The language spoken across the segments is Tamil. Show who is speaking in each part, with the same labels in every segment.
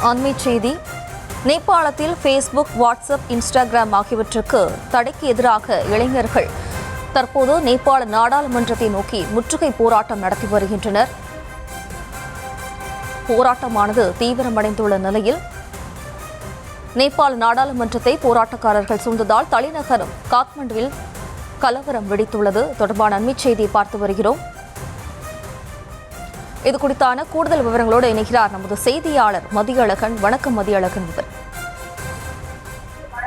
Speaker 1: அண்மைச் செய்தி. நேபாளத்தில் ஃபேஸ்புக், வாட்ஸ்அப், இன்ஸ்டாகிராம் ஆகியவற்றுக்கு தடைக்கு எதிராக இளைஞர்கள் தற்போது நேபாள நாடாளுமன்றத்தை நோக்கி முற்றுகை போராட்டம் நடத்தி வருகின்றனர். போராட்டமானது தீவிரமடைந்துள்ள நிலையில் நேபாள நாடாளுமன்றத்தை போராட்டக்காரர்கள் சூழ்ந்ததால் தலைநகரம் காத்மண்டுவில் கலவரம் வெடித்துள்ளது. தொடர்பான அண்மைச் செய்தியை பார்த்து வருகிறோம். இது குறித்தான கூடுதல் விவரங்களோடு இணைகிறார் நமது செய்தியாளர் மதியழகன். வணக்கம் மதியழகன்.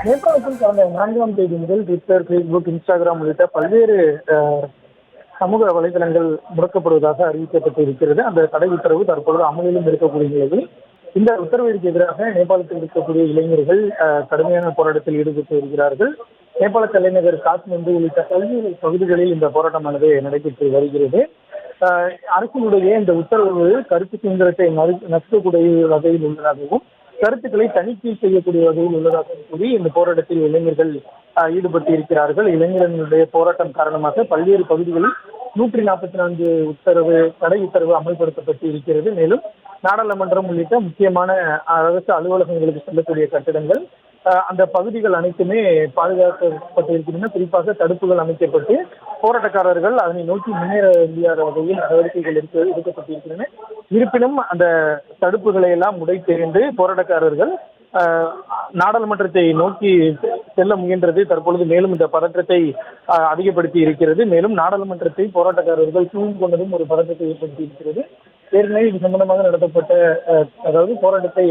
Speaker 2: நேபாளத்தில் கடந்த 4ஆம் தேதி முதல் ட்விட்டர், ஃபேஸ்புக், இன்ஸ்டாகிராம் உள்ளிட்ட பல்வேறு சமூக வலைதளங்கள் முடக்கப்படுவதாக அறிவிக்கப்பட்டு இருக்கிறது. அந்த தடை உத்தரவு தற்பொழுது அமலிலும் இருக்கக்கூடிய நிலையில் இந்த உத்தரவிற்கு எதிராக நேபாளத்தில் இருக்கக்கூடிய இளைஞர்கள் கடுமையான போராட்டத்தில் ஈடுபட்டு வருகிறார்கள். நேபாள தலைநகர் காத்மண்டு உள்ளிட்ட பல்வேறு பகுதிகளில் இந்த போராட்டமானது நடைபெற்று வருகிறது. அரசினுடைய இந்த உத்தரவு கருத்து சுதந்திரத்தை நசுக்கக்கூடிய வகையில் உள்ளதாகவும் கருத்துக்களை தணிக்கை செய்யக்கூடிய வகையில் உள்ளதாகவும் கூறி இந்த போராட்டத்தில் இளைஞர்கள் ஈடுபட்டு இருக்கிறார்கள். இளைஞர்களுடைய போராட்டம் காரணமாக பல்வேறு பகுதிகளில் 144 தடை உத்தரவு அமல்படுத்தப்பட்டு இருக்கிறது. மேலும் நாடாளுமன்றம் உள்ளிட்ட முக்கியமான அரசு அலுவலகங்களுக்கு செல்லக்கூடிய கட்டிடங்கள், அந்த பகுதிகள் அனைத்துமே பாதுகாக்கப்பட்டிருக்கின்றன. குறிப்பாக தடுப்புகள் அமைக்கப்பட்டு போராட்டக்காரர்கள் அதனை நோக்கி முன்னேற முடியாத வகையில் நடவடிக்கைகள் எடுக்கப்பட்டிருக்கின்றன. இருப்பினும் அந்த தடுப்புகளை எல்லாம் உடைத்தெறிந்து போராட்டக்காரர்கள் நாடாளுமன்றத்தை நோக்கி செல்ல முயன்றது தற்பொழுது மேலும் இந்த பதற்றத்தை அதிகப்படுத்தி இருக்கிறது. மேலும் நாடாளுமன்றத்தை போராட்டக்காரர்கள் சூழ்ந்து கொண்டதும் ஒரு பதற்றத்தை ஏற்படுத்தி இருக்கிறது. ஏற்கனவே இது சம்பந்தமாக நடத்தப்பட்ட அதாவது போராட்டத்தை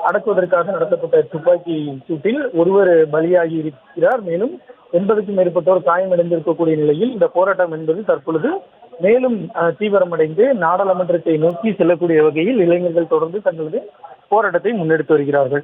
Speaker 2: அடக்குவதற்காக நடத்தப்பட்ட துப்பாக்கி சூட்டில் ஒருவர் பலியாகி இருக்கிறார். மேலும் 80க்கும் மேற்பட்டோர் காயமடைந்திருக்கக்கூடிய நிலையில் இந்த போராட்டம் என்பது தற்பொழுது மேலும் தீவிரமடைந்து நாடாளுமன்றத்தை நோக்கி செல்லக்கூடிய வகையில் இளைஞர்கள் தொடர்ந்து தங்களது போராட்டத்தை முன்னெடுத்து வருகிறார்கள்.